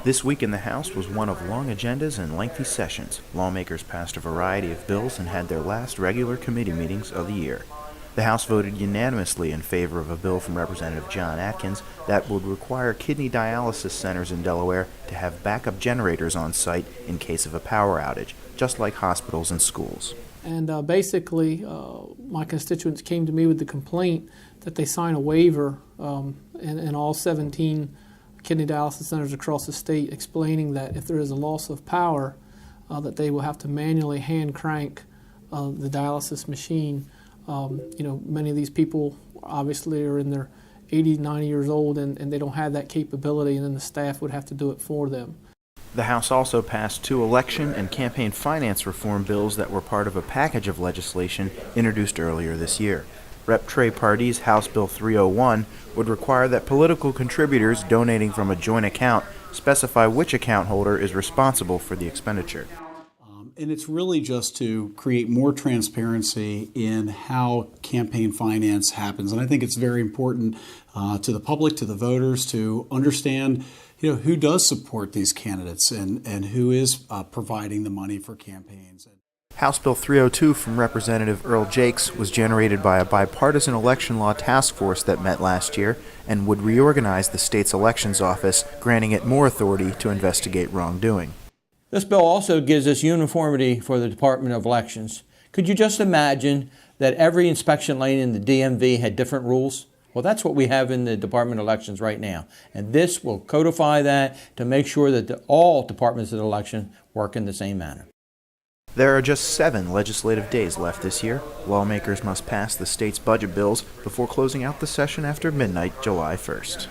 This week in the House was one of long agendas and lengthy sessions. Lawmakers passed a variety of bills and had their last regular committee meetings of the year. The House voted unanimously in favor of a bill from Representative John Atkins that would require kidney dialysis centers in Delaware to have backup generators on site in case of a power outage, just like hospitals and schools. And basically, my constituents came to me with the complaint that they sign a waiver in all 17 kidney dialysis centers across the state, explaining that if there is a loss of power, that they will have to manually hand crank the dialysis machine. Many of these people obviously are in their 80, 90 years old, and they don't have that capability, and then the staff would have to do it for them. The House also passed 2 election and campaign finance reform bills that were part of a package of legislation introduced earlier this year. Rep. Trey Paradee's House Bill 301 would require that political contributors donating from a joint account specify which account holder is responsible for the expenditure. And it's really just to create more transparency in how campaign finance happens. And I think it's very important to the public, to the voters, to understand who does support these candidates and who is providing the money for campaigns. House Bill 302 from Representative Earl Jaques was generated by a bipartisan election law task force that met last year and would reorganize the state's elections office, granting it more authority to investigate wrongdoing. This bill also gives us uniformity for the Department of Elections. Could you just imagine that every inspection lane in the DMV had different rules? Well, that's what we have in the Department of Elections right now. And this will codify that to make sure that all departments of the election work in the same manner. There are just 7 legislative days left this year. Lawmakers must pass the state's budget bills before closing out the session after midnight, July 1st.